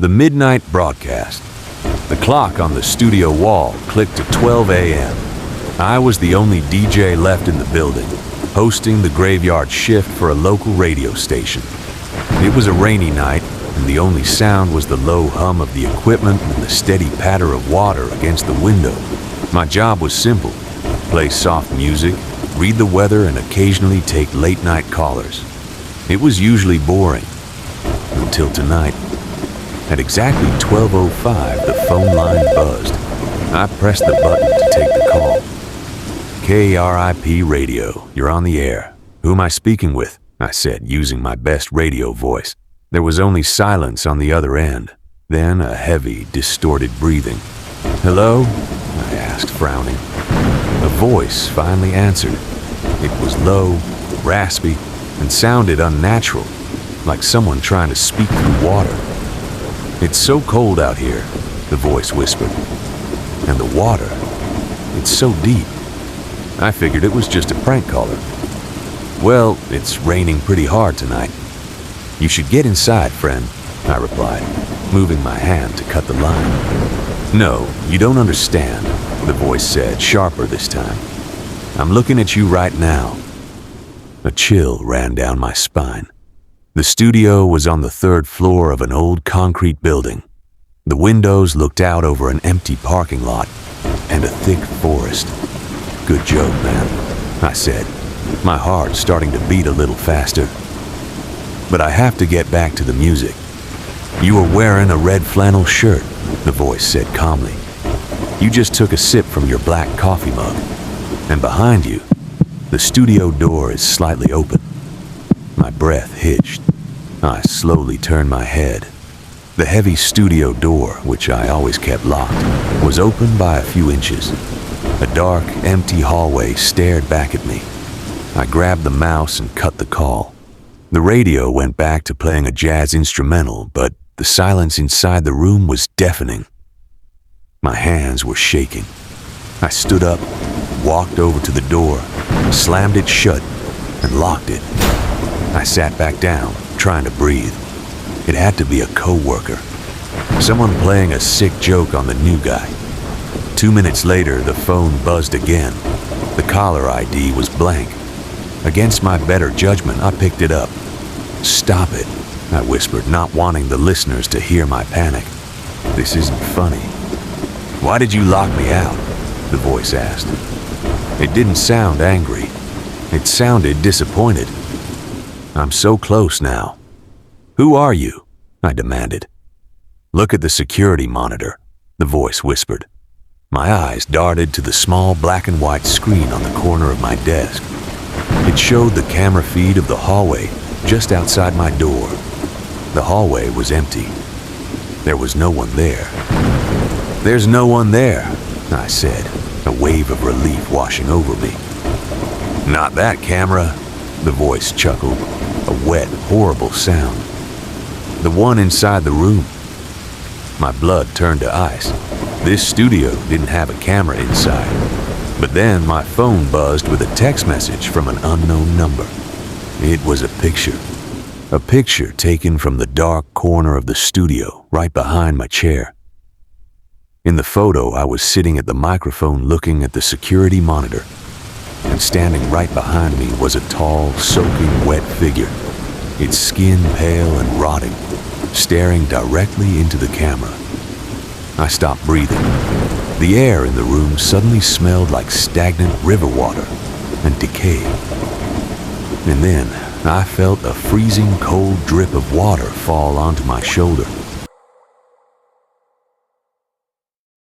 The midnight broadcast. The clock on the studio wall clicked to 12 a.m. I was the only DJ left in the building, hosting the graveyard shift for a local radio station. It was a rainy night, and the only sound was the low hum of the equipment and the steady patter of water against the window. My job was simple: play soft music, read the weather, and occasionally take late-night callers. It was usually boring, until tonight. At exactly 12:05, the phone line buzzed. I pressed the button to take the call. KRIP Radio, you're on the air. Who am I speaking with? I said, using my best radio voice. There was only silence on the other end, then a heavy, distorted breathing. Hello? I asked, frowning. A voice finally answered. It was low, raspy, and sounded unnatural, like someone trying to speak through water. It's so cold out here, the voice whispered. And the water, it's so deep. I figured it was just a prank caller. Well, it's raining pretty hard tonight. You should get inside, friend, I replied, moving my hand to cut the line. No, you don't understand, the voice said, sharper this time. I'm looking at you right now. A chill ran down my spine. The studio was on the third floor of an old concrete building. The windows looked out over an empty parking lot and a thick forest. Good joke, man, I said, my heart starting to beat a little faster. But I have to get back to the music. You were wearing a red flannel shirt, the voice said calmly. You just took a sip from your black coffee mug. And behind you, the studio door is slightly open. My breath hitched. I slowly turned my head. The heavy studio door, which I always kept locked, was open by a few inches. A dark, empty hallway stared back at me. I grabbed the mouse and cut the call. The radio went back to playing a jazz instrumental, but the silence inside the room was deafening. My hands were shaking. I stood up, walked over to the door, slammed it shut, and locked it. I sat back down, trying to breathe. It had to be a coworker. Someone playing a sick joke on the new guy. 2 minutes later, the phone buzzed again. The caller ID was blank. Against my better judgment, I picked it up. Stop it, I whispered, not wanting the listeners to hear my panic. This isn't funny. Why did you lock me out? The voice asked. It didn't sound angry. It sounded disappointed. I'm so close now. Who are you? I demanded. Look at the security monitor, the voice whispered. My eyes darted to the small black and white screen on the corner of my desk. It showed the camera feed of the hallway just outside my door. The hallway was empty. There was no one there. There's no one there, I said, a wave of relief washing over me. Not that camera, the voice chuckled, a wet, horrible sound. The one inside the room. My blood turned to ice. This studio didn't have a camera inside. But then my phone buzzed with a text message from an unknown number. It was a picture taken from the dark corner of the studio right behind my chair. In the photo, I was sitting at the microphone looking at the security monitor, and standing right behind me was a tall, soaking wet figure, its skin pale and rotting, staring directly into the camera. I stopped breathing. The air in the room suddenly smelled like stagnant river water and decay. And then I felt a freezing cold drip of water fall onto my shoulder.